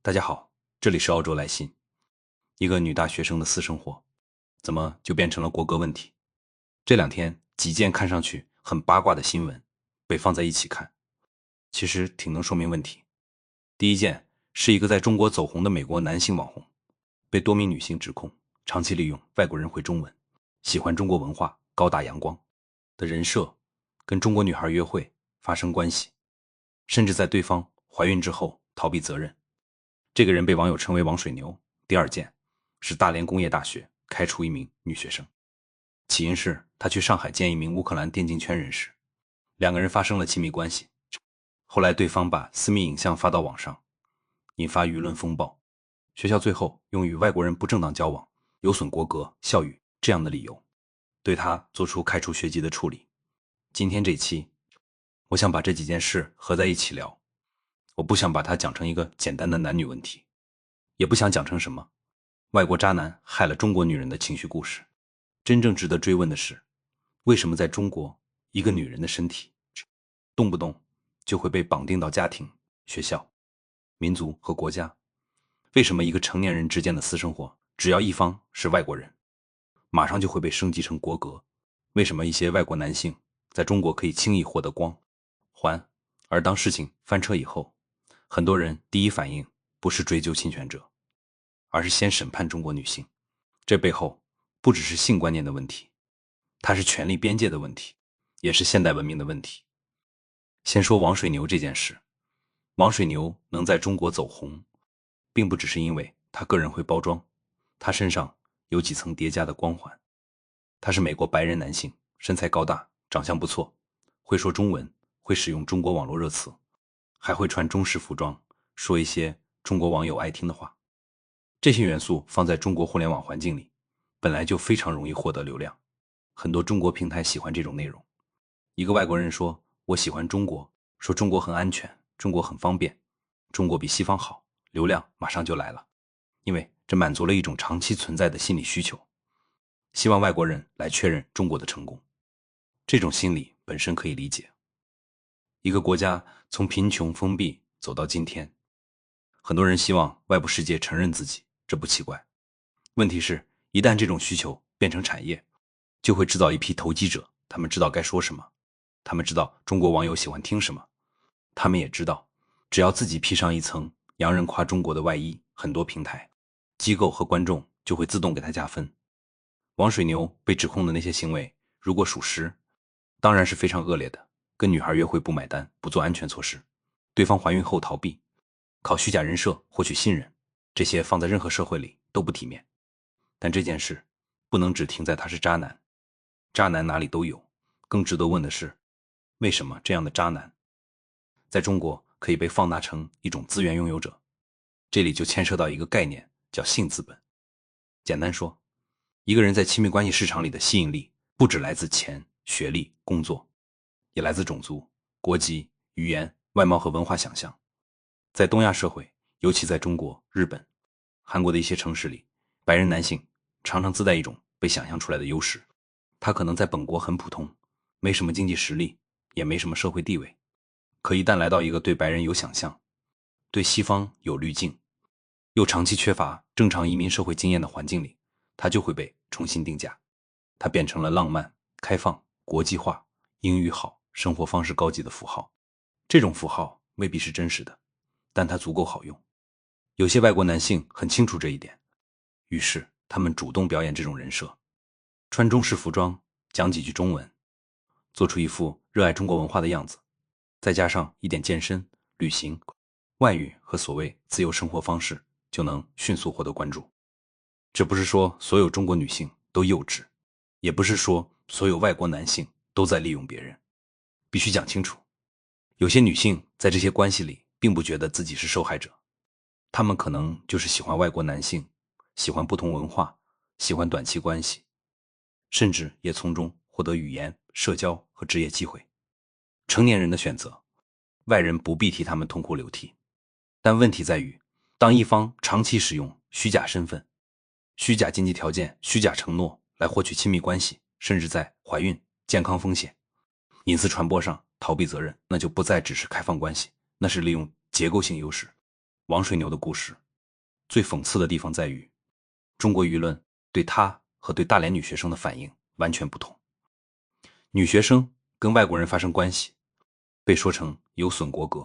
大家好，这里是澳洲来信。一个女大学生的私生活，怎么就变成了国格问题？这两天几件看上去很八卦的新闻被放在一起看，其实挺能说明问题。第一件是一个在中国走红的美国男性网红，被多名女性指控长期利用外国人会中文、喜欢中国文化、高大阳光的人设，跟中国女孩约会发生关系，甚至在对方怀孕之后逃避责任。这个人被网友称为王水牛。第二件是大连工业大学开除一名女学生，起因是她去上海见一名乌克兰电竞圈人士，两个人发生了亲密关系。后来对方把私密影像发到网上，引发舆论风暴。学校最后用与外国人不正当交往、有损国格、校誉这样的理由，对他做出开除学籍的处理。今天这期，我想把这几件事合在一起聊。我不想把它讲成一个简单的男女问题，也不想讲成什么外国渣男害了中国女人的情绪故事。真正值得追问的是，为什么在中国，一个女人的身体动不动就会被绑定到家庭、学校、民族和国家？为什么一个成年人之间的私生活，只要一方是外国人，马上就会被升级成国格？为什么一些外国男性在中国可以轻易获得光环，而当事情翻车以后，很多人第一反应不是追究侵权者，而是先审判中国女性？这背后不只是性观念的问题，它是权力边界的问题，也是现代文明的问题。先说王水牛这件事，王水牛能在中国走红，并不只是因为他个人会包装，他身上有几层叠加的光环。他是美国白人男性，身材高大，长相不错，会说中文，会使用中国网络热词，还会穿中式服装，说一些中国网友爱听的话。这些元素放在中国互联网环境里，本来就非常容易获得流量，很多中国平台喜欢这种内容。一个外国人说我喜欢中国，说中国很安全，中国很方便，中国比西方好，流量马上就来了。因为这满足了一种长期存在的心理需求，希望外国人来确认中国的成功。这种心理本身可以理解。一个国家从贫穷封闭走到今天，很多人希望外部世界承认自己，这不奇怪。问题是，一旦这种需求变成产业，就会制造一批投机者，他们知道该说什么，他们知道中国网友喜欢听什么，他们也知道，只要自己披上一层洋人夸中国的外衣，很多平台、机构和观众就会自动给他加分。王水牛被指控的那些行为，如果属实，当然是非常恶劣的。跟女孩约会不买单，不做安全措施，对方怀孕后逃避，靠虚假人设获取信任，这些放在任何社会里都不体面。但这件事不能只停在他是渣男，渣男哪里都有。更值得问的是，为什么这样的渣男在中国可以被放大成一种资源拥有者？这里就牵涉到一个概念，叫性资本。简单说，一个人在亲密关系市场里的吸引力，不只来自钱、学历、工作，也来自种族、国籍、语言、外貌和文化想象。在东亚社会，尤其在中国、日本、韩国的一些城市里，白人男性常常自带一种被想象出来的优势。他可能在本国很普通，没什么经济实力，也没什么社会地位，可一旦来到一个对白人有想象、对西方有滤镜，又长期缺乏正常移民社会经验的环境里，他就会被重新定价。他变成了浪漫、开放、国际化、英语好、生活方式高级的符号。这种符号未必是真实的，但它足够好用。有些外国男性很清楚这一点，于是他们主动表演这种人设，穿中式服装，讲几句中文，做出一副热爱中国文化的样子，再加上一点健身、旅行、外语和所谓自由生活方式，就能迅速获得关注。这不是说所有中国女性都幼稚，也不是说所有外国男性都在利用别人。必须讲清楚，有些女性在这些关系里并不觉得自己是受害者，她们可能就是喜欢外国男性，喜欢不同文化，喜欢短期关系，甚至也从中获得语言、社交和职业机会。成年人的选择，外人不必替他们痛哭流涕。但问题在于，当一方长期使用虚假身份、虚假经济条件、虚假承诺来获取亲密关系，甚至在怀孕、健康风险、隐私传播上逃避责任，那就不再只是开放关系，那是利用结构性优势。王水牛的故事，最讽刺的地方在于，中国舆论对他和对大连女学生的反应完全不同。女学生跟外国人发生关系，被说成有损国格；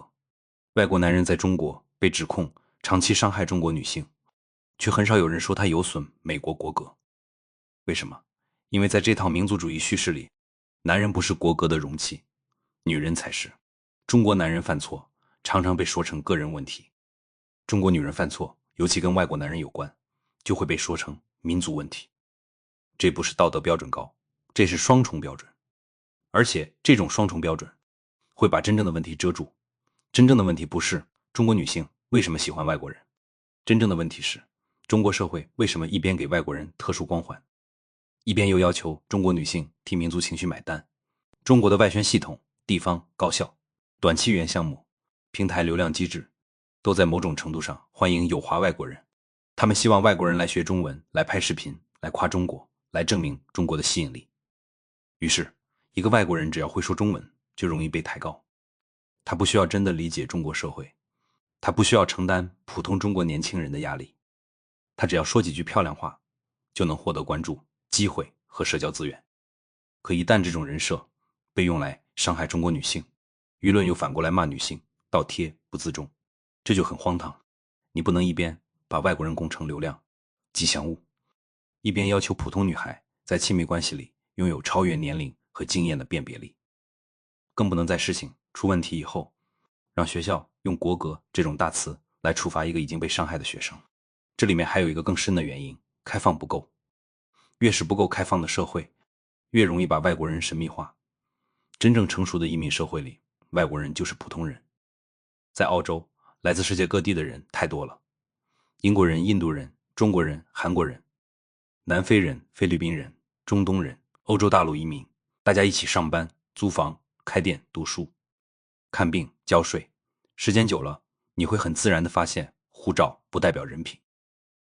外国男人在中国被指控长期伤害中国女性，却很少有人说他有损美国国格。为什么？因为在这套民族主义叙事里，男人不是国格的容器，女人才是。中国男人犯错常常被说成个人问题，中国女人犯错，尤其跟外国男人有关，就会被说成民族问题。这不是道德标准高，这是双重标准。而且这种双重标准会把真正的问题遮住。真正的问题不是中国女性为什么喜欢外国人，真正的问题是中国社会为什么一边给外国人特殊光环，一边又要求中国女性替民族情绪买单。中国的外宣系统、地方、高校、短期语言项目、平台流量机制，都在某种程度上欢迎有华外国人。他们希望外国人来学中文，来拍视频，来夸中国，来证明中国的吸引力。于是一个外国人只要会说中文，就容易被抬高。他不需要真的理解中国社会，他不需要承担普通中国年轻人的压力，他只要说几句漂亮话，就能获得关注、机会和社交资源。可一旦这种人设被用来伤害中国女性，舆论又反过来骂女性，倒贴不自重，这就很荒唐。你不能一边把外国人供成流量、吉祥物，一边要求普通女孩在亲密关系里拥有超越年龄和经验的辨别力，更不能在事情出问题以后，让学校用国格这种大词来处罚一个已经被伤害的学生。这里面还有一个更深的原因，开放不够。越是不够开放的社会，越容易把外国人神秘化。真正成熟的移民社会里，外国人就是普通人。在澳洲，来自世界各地的人太多了，英国人、印度人、中国人、韩国人、南非人、菲律宾人、中东人、欧洲大陆移民，大家一起上班、租房、开店、读书、看病、交税。时间久了，你会很自然地发现，护照不代表人品，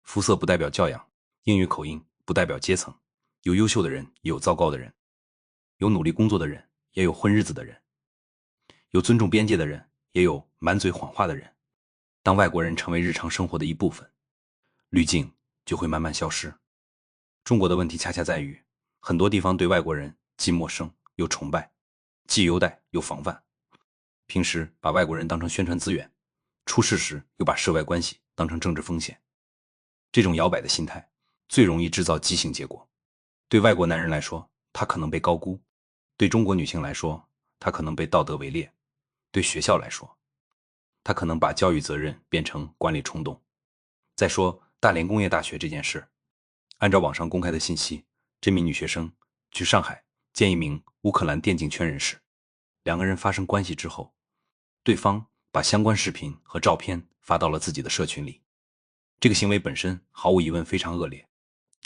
肤色不代表教养，英语口音不代表阶层。有优秀的人，也有糟糕的人；有努力工作的人，也有混日子的人；有尊重边界的人，也有满嘴谎话的人。当外国人成为日常生活的一部分，滤镜就会慢慢消失。中国的问题恰恰在于，很多地方对外国人既陌生又崇拜，既优待又防范。平时把外国人当成宣传资源，出事时又把涉外关系当成政治风险。这种摇摆的心态最容易制造畸形结果。对外国男人来说，他可能被高估；对中国女性来说，他可能被道德围猎；对学校来说，他可能把教育责任变成管理冲动。再说大连工业大学这件事，按照网上公开的信息，这名女学生去上海见一名乌克兰电竞圈人士，两个人发生关系之后，对方把相关视频和照片发到了自己的社群里。这个行为本身毫无疑问非常恶劣。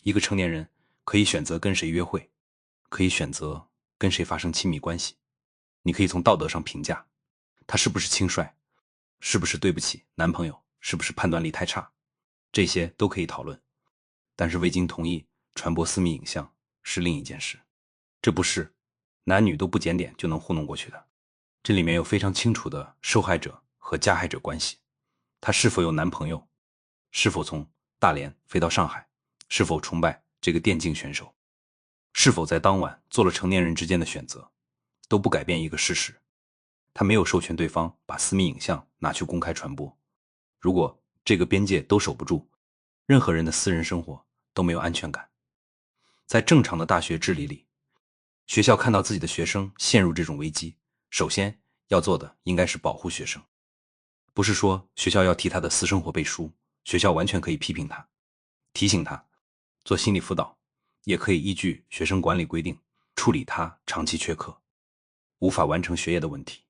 一个成年人可以选择跟谁约会，可以选择跟谁发生亲密关系，你可以从道德上评价他是不是轻率，是不是对不起男朋友，是不是判断力太差，这些都可以讨论。但是未经同意传播私密影像是另一件事，这不是男女都不检点就能糊弄过去的。这里面有非常清楚的受害者和加害者关系，她是否有男朋友，是否从大连飞到上海，是否崇拜这个电竞选手，是否在当晚做了成年人之间的选择，都不改变一个事实，他没有授权对方把私密影像拿去公开传播。如果这个边界都守不住，任何人的私人生活都没有安全感。在正常的大学治理里，学校看到自己的学生陷入这种危机，首先要做的应该是保护学生。不是说学校要替他的私生活背书，学校完全可以批评他，提醒他，做心理辅导，也可以依据学生管理规定处理他长期缺课，无法完成学业的问题。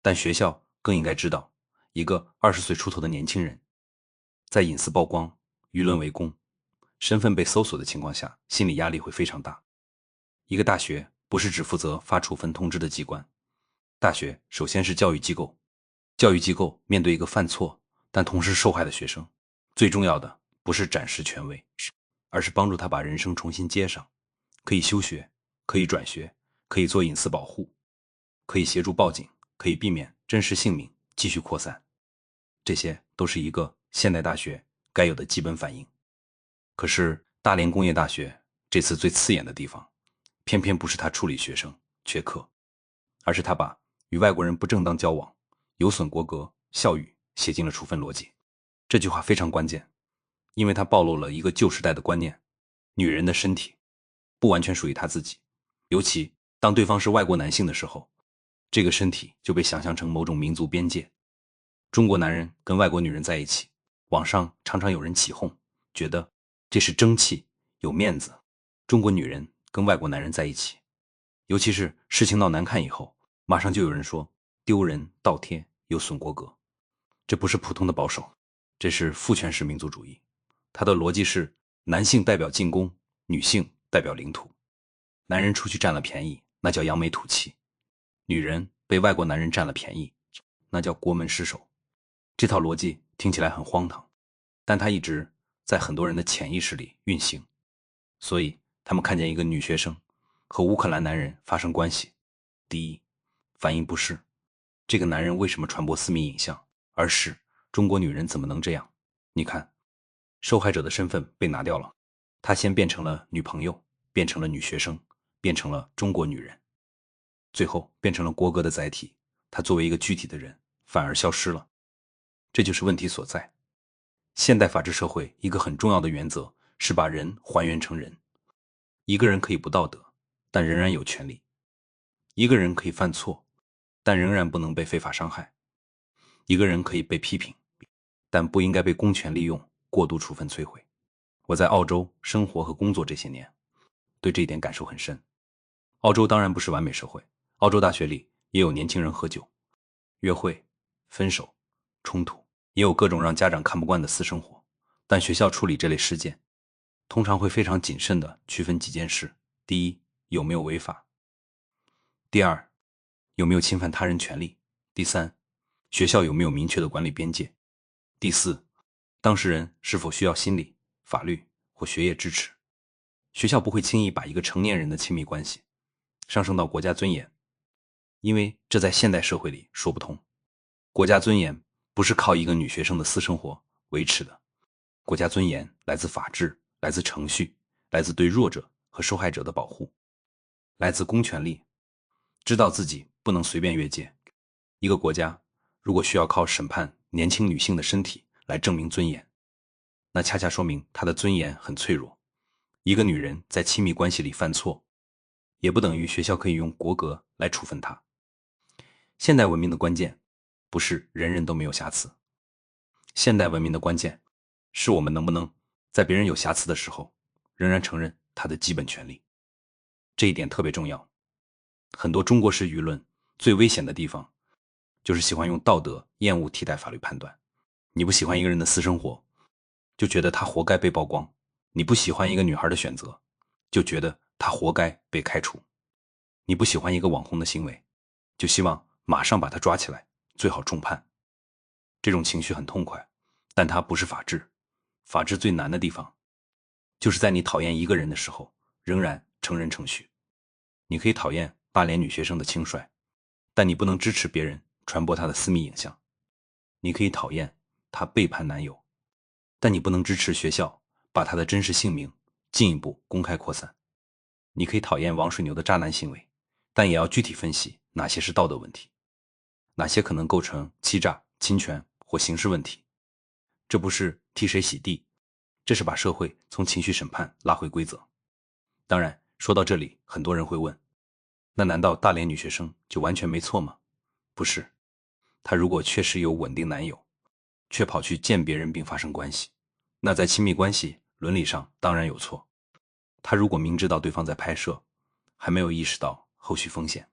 但学校更应该知道，一个20岁出头的年轻人，在隐私曝光、舆论围攻、身份被搜索的情况下，心理压力会非常大。一个大学不是只负责发处分通知的机关，大学首先是教育机构，教育机构面对一个犯错但同时受害的学生，最重要的不是展示权威，而是帮助他把人生重新接上，可以休学，可以转学，可以做隐私保护，可以协助报警，可以避免真实姓名继续扩散。这些都是一个现代大学该有的基本反应。可是大连工业大学这次最刺眼的地方，偏偏不是他处理学生缺课，而是他把与外国人不正当交往、有损国格、校誉写进了处分逻辑。这句话非常关键，因为它暴露了一个旧时代的观念：女人的身体不完全属于她自己，尤其当对方是外国男性的时候，这个身体就被想象成某种民族边界。中国男人跟外国女人在一起，网上常常有人起哄，觉得这是争气、有面子。中国女人跟外国男人在一起，尤其是事情闹难看以后，马上就有人说丢人、倒贴、有损国格。这不是普通的保守，这是父权式民族主义。它的逻辑是男性代表进攻，女性代表领土。男人出去占了便宜，那叫扬眉吐气；女人被外国男人占了便宜，那叫国门失守。这套逻辑听起来很荒唐，但它一直在很多人的潜意识里运行。所以他们看见一个女学生和乌克兰男人发生关系，第一反应不是这个男人为什么传播私密影像，而是中国女人怎么能这样。你看，受害者的身份被拿掉了，她先变成了女朋友，变成了女学生，变成了中国女人，最后变成了国格的载体，她作为一个具体的人反而消失了。这就是问题所在。现代法治社会一个很重要的原则是把人还原成人。一个人可以不道德，但仍然有权利；一个人可以犯错，但仍然不能被非法伤害；一个人可以被批评，但不应该被公权利用、过度处分摧毁。我在澳洲生活和工作这些年，对这一点感受很深。澳洲当然不是完美社会，澳洲大学里也有年轻人喝酒、约会、分手、冲突，也有各种让家长看不惯的私生活。但学校处理这类事件，通常会非常谨慎地区分几件事：第一，有没有违法；第二，有没有侵犯他人权利；第三，学校有没有明确的管理边界；第四，当事人是否需要心理、法律或学业支持。学校不会轻易把一个成年人的亲密关系上升到国家尊严，因为这在现代社会里说不通。国家尊严不是靠一个女学生的私生活维持的，国家尊严来自法治，来自程序，来自对弱者和受害者的保护，来自公权力，知道自己不能随便越界。一个国家如果需要靠审判年轻女性的身体来证明尊严，那恰恰说明她的尊严很脆弱。一个女人在亲密关系里犯错，也不等于学校可以用国格来处分她。现代文明的关键不是人人都没有瑕疵，现代文明的关键是我们能不能在别人有瑕疵的时候，仍然承认他的基本权利。这一点特别重要。很多中国式舆论最危险的地方，就是喜欢用道德厌恶替代法律判断。你不喜欢一个人的私生活，就觉得他活该被曝光；你不喜欢一个女孩的选择，就觉得他活该被开除；你不喜欢一个网红的行为，就希望马上把他抓起来，最好重判。这种情绪很痛快，但它不是法治。法治最难的地方，就是在你讨厌一个人的时候，仍然成人程序。你可以讨厌大连女学生的轻率，但你不能支持别人传播她的私密影像。你可以讨厌她背叛男友，但你不能支持学校把她的真实姓名进一步公开扩散。你可以讨厌王水牛的渣男行为，但也要具体分析哪些是道德问题，哪些可能构成欺诈、侵权或刑事问题。这不是替谁洗地，这是把社会从情绪审判拉回规则。当然，说到这里，很多人会问，那难道大连女学生就完全没错吗？不是，她如果确实有稳定男友，却跑去见别人并发生关系，那在亲密关系伦理上当然有错。她如果明知道对方在拍摄，还没有意识到后续风险，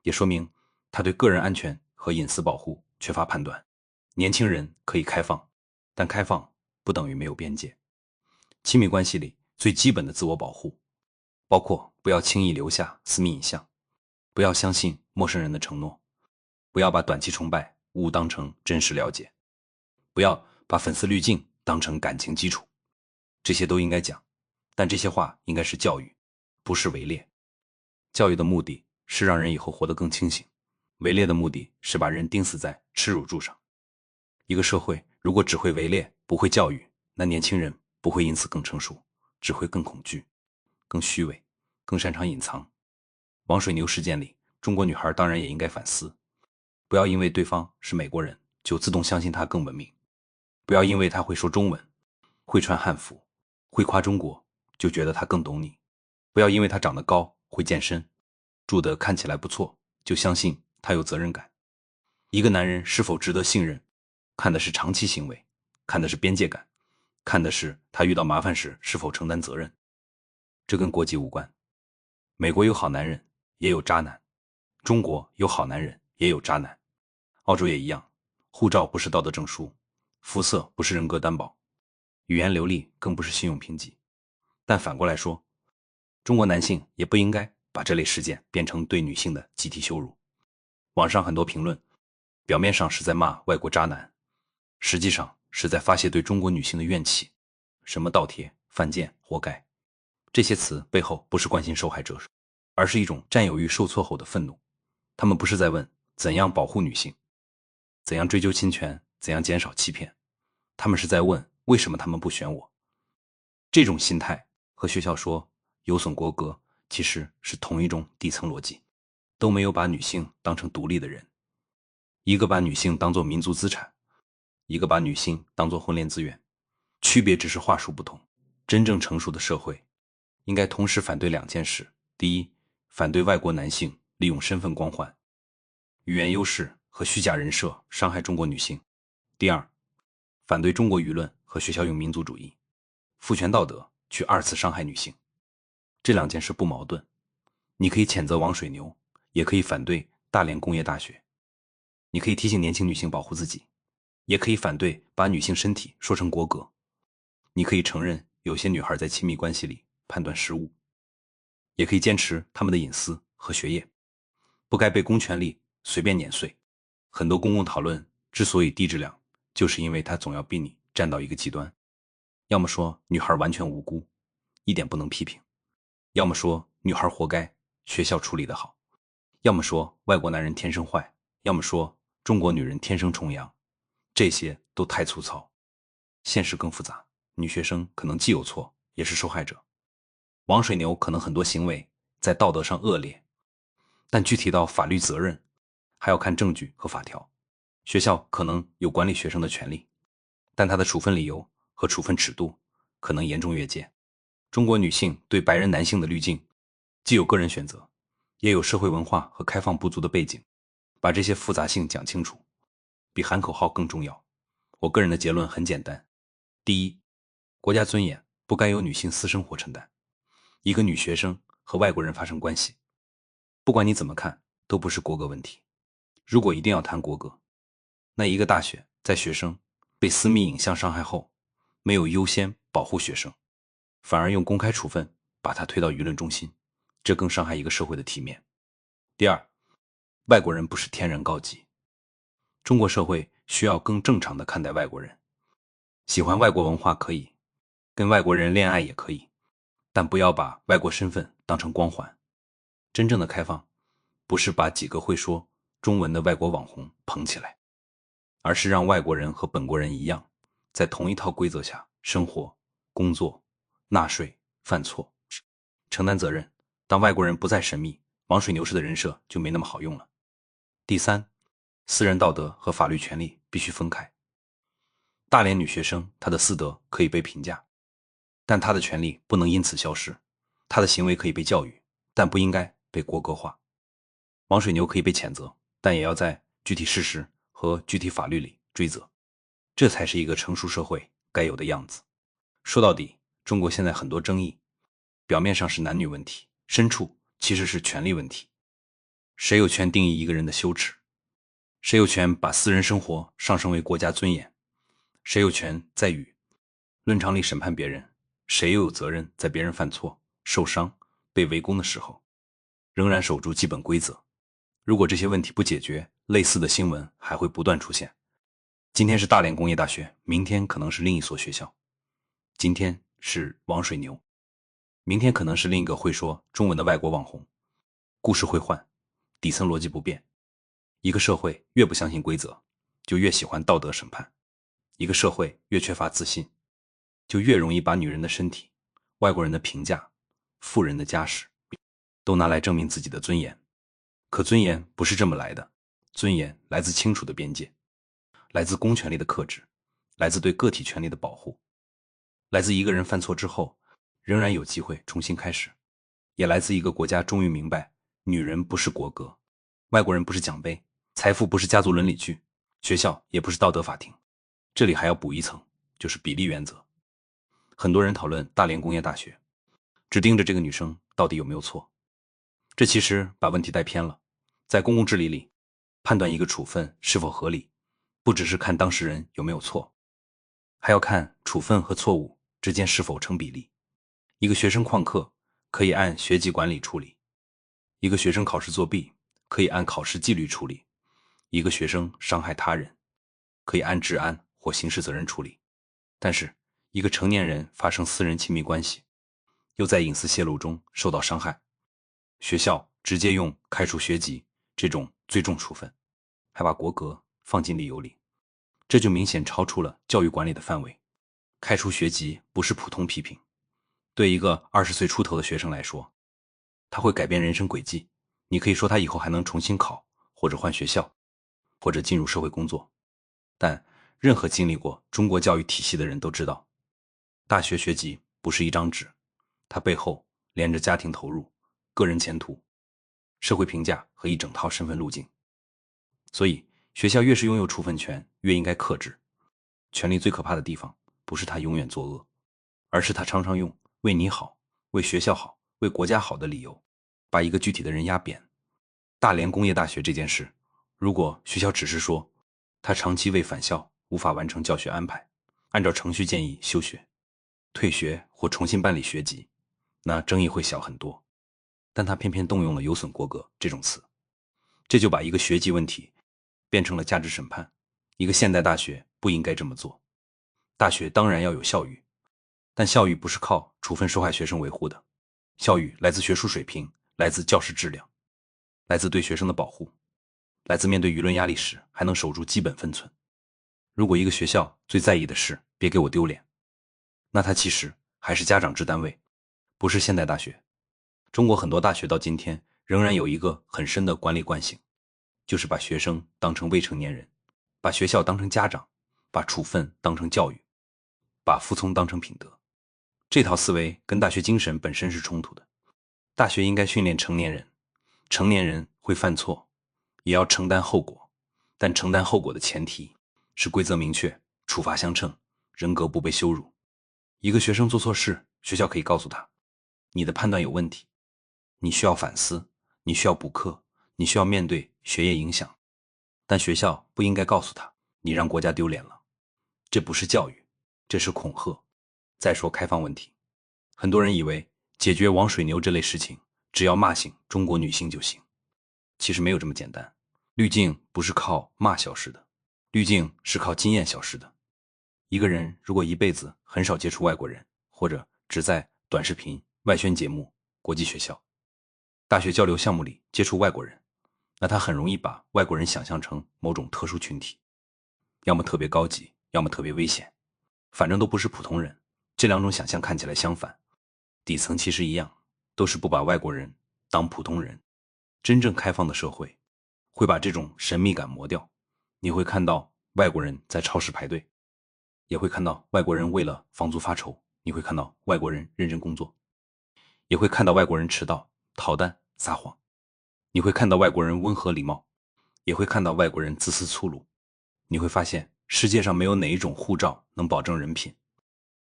也说明她对个人安全和隐私保护缺乏判断。年轻人可以开放，但开放不等于没有边界。亲密关系里最基本的自我保护，包括不要轻易留下私密影像，不要相信陌生人的承诺，不要把短期崇拜误当成真实了解，不要把粉丝滤镜当成感情基础。这些都应该讲，但这些话应该是教育，不是围猎。教育的目的是让人以后活得更清醒，围猎的目的是把人钉死在耻辱柱上。一个社会如果只会围猎，不会教育，那年轻人不会因此更成熟，只会更恐惧、更虚伪、更擅长隐藏。王水牛事件里，中国女孩当然也应该反思，不要因为对方是美国人就自动相信他更文明，不要因为他会说中文、会穿汉服、会夸中国就觉得他更懂你，不要因为他长得高、会健身、住得看起来不错就相信他有责任感。一个男人是否值得信任，看的是长期行为，看的是边界感，看的是他遇到麻烦时是否承担责任。这跟国籍无关。美国有好男人，也有渣男；中国有好男人，也有渣男。澳洲也一样，护照不是道德证书，肤色不是人格担保，语言流利更不是信用评级。但反过来说，中国男性也不应该把这类事件变成对女性的集体羞辱。网上很多评论，表面上是在骂外国渣男，实际上是在发泄对中国女性的怨气，什么倒贴、犯贱、活该。这些词背后不是关心受害者，而是一种占有欲受挫后的愤怒。他们不是在问怎样保护女性，怎样追究侵权，怎样减少欺骗，他们是在问为什么他们不选我。这种心态和学校说有损国格其实是同一种底层逻辑，都没有把女性当成独立的人。一个把女性当作民族资产，一个把女性当作婚恋资源，区别只是话术不同。真正成熟的社会应该同时反对两件事：第一，反对外国男性利用身份光环、语言优势和虚假人设伤害中国女性；第二，反对中国舆论和学校用民族主义、父权道德去二次伤害女性。这两件事不矛盾，你可以谴责王水牛，也可以反对大连工业大学。你可以提醒年轻女性保护自己，也可以反对把女性身体说成国格。你可以承认有些女孩在亲密关系里判断失误，也可以坚持她们的隐私和学业，不该被公权力随便碾碎。很多公共讨论之所以低质量，就是因为它总要逼你站到一个极端，要么说女孩完全无辜，一点不能批评，要么说女孩活该，学校处理得好，要么说外国男人天生坏，要么说中国女人天生崇洋。这些都太粗糙，现实更复杂。女学生可能既有错，也是受害者。王水牛可能很多行为在道德上恶劣，但具体到法律责任，还要看证据和法条。学校可能有管理学生的权利，但他的处分理由和处分尺度可能严重越界。中国女性对白人男性的滤镜，既有个人选择，也有社会文化和开放不足的背景。把这些复杂性讲清楚，比喊口号更重要。我个人的结论很简单：第一，国家尊严不该由女性私生活承担。一个女学生和外国人发生关系，不管你怎么看，都不是国格问题。如果一定要谈国格，那一个大学在学生被私密影像伤害后，没有优先保护学生，反而用公开处分把他推到舆论中心，这更伤害一个社会的体面。第二，外国人不是天然高级，中国社会需要更正常地看待外国人。喜欢外国文化可以，跟外国人恋爱也可以，但不要把外国身份当成光环。真正的开放，不是把几个会说中文的外国网红捧起来，而是让外国人和本国人一样，在同一套规则下生活、工作、纳税、犯错、承担责任。当外国人不再神秘，王水牛式的人设就没那么好用了。第三，私人道德和法律权利必须分开。大连女学生她的私德可以被评价，但她的权利不能因此消失。她的行为可以被教育，但不应该被国格化。王水牛可以被谴责，但也要在具体事实和具体法律里追责。这才是一个成熟社会该有的样子。说到底，中国现在很多争议，表面上是男女问题，深处其实是权力问题。谁有权定义一个人的羞耻？谁有权把私人生活上升为国家尊严？谁有权在语论常里审判别人？谁又有责任在别人犯错、受伤、被围攻的时候，仍然守住基本规则？如果这些问题不解决，类似的新闻还会不断出现。今天是大连工业大学，明天可能是另一所学校。今天是王水牛，明天可能是另一个会说中文的外国网红。故事会换，底层逻辑不变。一个社会越不相信规则，就越喜欢道德审判，一个社会越缺乏自信，就越容易把女人的身体、外国人的评价、富人的家世都拿来证明自己的尊严。可尊严不是这么来的，尊严来自清楚的边界，来自公权力的克制，来自对个体权利的保护，来自一个人犯错之后仍然有机会重新开始，也来自一个国家终于明白，女人不是国歌，外国人不是奖杯，财富不是家族伦理剧，学校也不是道德法庭。这里还要补一层，就是比例原则。很多人讨论大连工业大学，只盯着这个女生到底有没有错，这其实把问题带偏了。在公共治理里，判断一个处分是否合理，不只是看当事人有没有错，还要看处分和错误之间是否成比例。一个学生旷课可以按学籍管理处理，一个学生考试作弊可以按考试纪律处理，一个学生伤害他人可以按治安或刑事责任处理。但是一个成年人发生私人亲密关系，又在隐私泄露中受到伤害，学校直接用开除学籍这种最重处分，还把国歌放进理由里，这就明显超出了教育管理的范围。开除学籍不是普通批评，对一个20岁出头的学生来说，他会改变人生轨迹。你可以说他以后还能重新考，或者换学校，或者进入社会工作。但任何经历过中国教育体系的人都知道，大学学籍不是一张纸，它背后连着家庭投入、个人前途、社会评价和一整套身份路径。所以学校越是拥有处分权，越应该克制。权力最可怕的地方不是他永远作恶，而是他常常用为你好、为学校好、为国家好的理由把一个具体的人压扁。大连工业大学这件事，如果学校只是说他长期为返校无法完成教学安排，按照程序建议休学、退学或重新办理学籍，那争议会小很多。但他偏偏动用了有损国格这种词，这就把一个学籍问题变成了价值审判。一个现代大学不应该这么做。大学当然要有校誉，但校誉不是靠处分受害学生维护的，校誉来自学术水平，来自教师质量，来自对学生的保护，来自面对舆论压力时还能守住基本分寸。如果一个学校最在意的是别给我丢脸，那它其实还是家长制单位，不是现代大学。中国很多大学到今天仍然有一个很深的管理惯性，就是把学生当成未成年人，把学校当成家长，把处分当成教育，把服从当成品德。这套思维跟大学精神本身是冲突的。大学应该训练成年人，成年人会犯错，也要承担后果，但承担后果的前提是规则明确，处罚相称，人格不被羞辱。一个学生做错事，学校可以告诉他，你的判断有问题，你需要反思，你需要补课，你需要面对学业影响。但学校不应该告诉他，你让国家丢脸了。这不是教育，这是恐吓。再说开放问题，很多人以为解决王水牛这类事情，只要骂醒中国女性就行。其实没有这么简单。滤镜不是靠骂消失的，滤镜是靠经验消失的。一个人如果一辈子很少接触外国人，或者只在短视频、外宣节目、国际学校、大学交流项目里接触外国人，那他很容易把外国人想象成某种特殊群体，要么特别高级，要么特别危险，反正都不是普通人。这两种想象看起来相反，底层其实一样，都是不把外国人当普通人。真正开放的社会会把这种神秘感磨掉，你会看到外国人在超市排队，也会看到外国人为了房租发愁，你会看到外国人认真工作，也会看到外国人迟到、逃单、撒谎，你会看到外国人温和礼貌，也会看到外国人自私粗鲁。你会发现世界上没有哪一种护照能保证人品。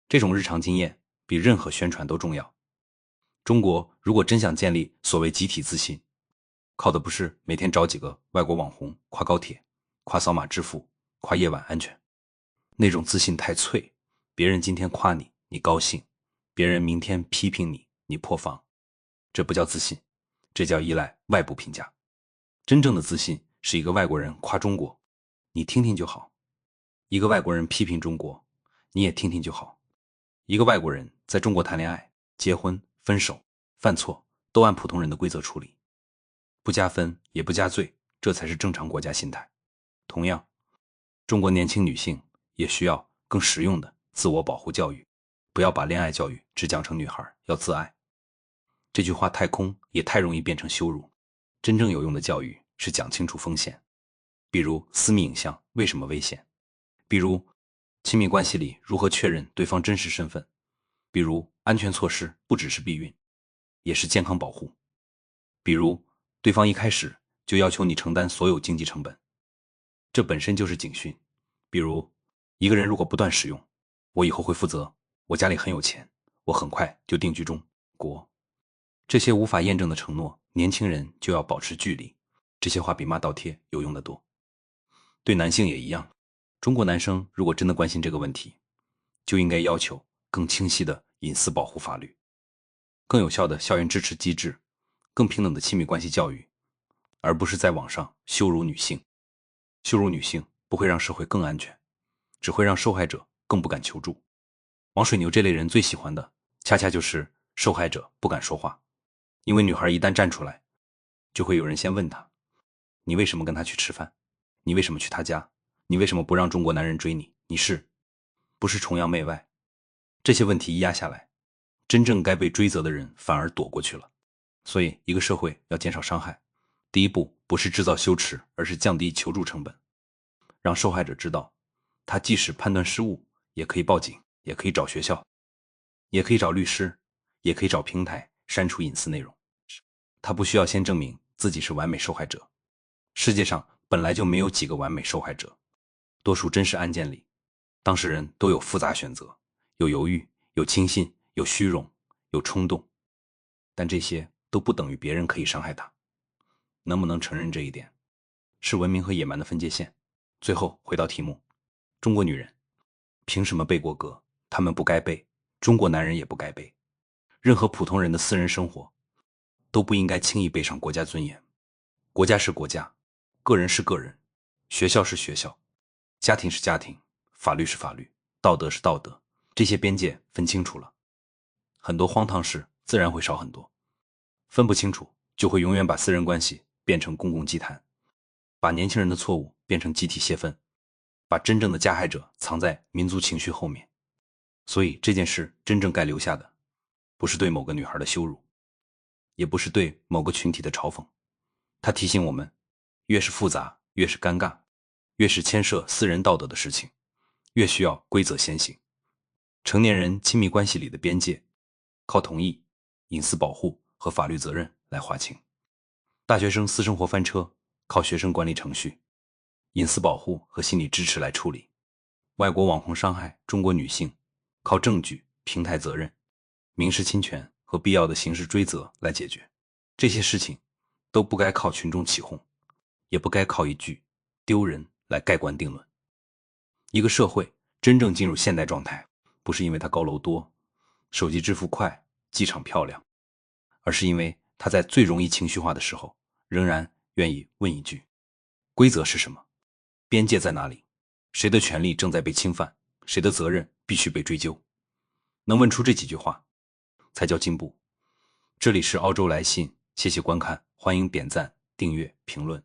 这种日常经验比任何宣传都重要。中国如果真想建立所谓集体自信，靠的不是每天找几个外国网红夸高铁、夸扫码支付、夸夜晚安全。那种自信太脆，别人今天夸你，你高兴；别人明天批评你，你破防。这不叫自信，这叫依赖外部评价。真正的自信是一个外国人夸中国，你听听就好；一个外国人批评中国，你也听听就好。一个外国人在中国谈恋爱、结婚、分手、犯错，都按普通人的规则处理，不加分也不加罪，这才是正常国家心态。同样，中国年轻女性也需要更实用的自我保护教育，不要把恋爱教育只讲成女孩要自爱。这句话太空，也太容易变成羞辱。真正有用的教育是讲清楚风险，比如私密影像为什么危险，比如亲密关系里如何确认对方真实身份，比如安全措施不只是避孕，也是健康保护，比如对方一开始就要求你承担所有经济成本，这本身就是警讯。比如一个人如果不断使用我以后会负责，我家里很有钱，我很快就定居中国，这些无法验证的承诺，年轻人就要保持距离。这些话比骂倒贴有用得多。对男性也一样，中国男生如果真的关心这个问题，就应该要求更清晰的隐私保护法律，更有效的校园支持机制，更平等的亲密关系教育，而不是在网上羞辱女性。羞辱女性不会让社会更安全，只会让受害者更不敢求助。王水牛这类人最喜欢的恰恰就是受害者不敢说话，因为女孩一旦站出来，就会有人先问她，你为什么跟他去吃饭？你为什么去他家？你为什么不让中国男人追你？你不是崇洋媚外？这些问题一压下来，真正该被追责的人反而躲过去了。所以一个社会要减少伤害，第一步不是制造羞耻，而是降低求助成本，让受害者知道，他即使判断失误，也可以报警，也可以找学校，也可以找律师，也可以找平台删除隐私内容。他不需要先证明自己是完美受害者。世界上本来就没有几个完美受害者，多数真实案件里，当事人都有复杂选择，有犹豫，有轻信，有虚荣，有冲动，但这些都不等于别人可以伤害他。能不能承认这一点，是文明和野蛮的分界线。最后回到题目，中国女人凭什么背过歌？她们不该背，中国男人也不该背。任何普通人的私人生活都不应该轻易背上国家尊严。国家是国家，个人是个人，学校是学校，家庭是家庭，法律是法律，道德是道德，这些边界分清楚了，很多荒唐事自然会少很多。分不清楚，就会永远把私人关系变成公共祭坛，把年轻人的错误变成集体泄愤，把真正的加害者藏在民族情绪后面。所以这件事真正该留下的，不是对某个女孩的羞辱，也不是对某个群体的嘲讽，它提醒我们，越是复杂，越是尴尬，越是牵涉私人道德的事情，越需要规则先行。成年人亲密关系里的边界，靠同意、隐私保护和法律责任来划清。大学生私生活翻车，靠学生管理程序、隐私保护和心理支持来处理。外国网红伤害中国女性，靠证据、平台责任、民事侵权和必要的刑事追责来解决。这些事情都不该靠群众起哄，也不该靠一句丢人来盖棺定论。一个社会真正进入现代状态，不是因为它高楼多，手机支付快，机场漂亮，而是因为它在最容易情绪化的时候，仍然愿意问一句：规则是什么？边界在哪里？谁的权利正在被侵犯？谁的责任必须被追究？能问出这几句话，才叫进步。这里是澳洲来信，谢谢观看，欢迎点赞、订阅、评论。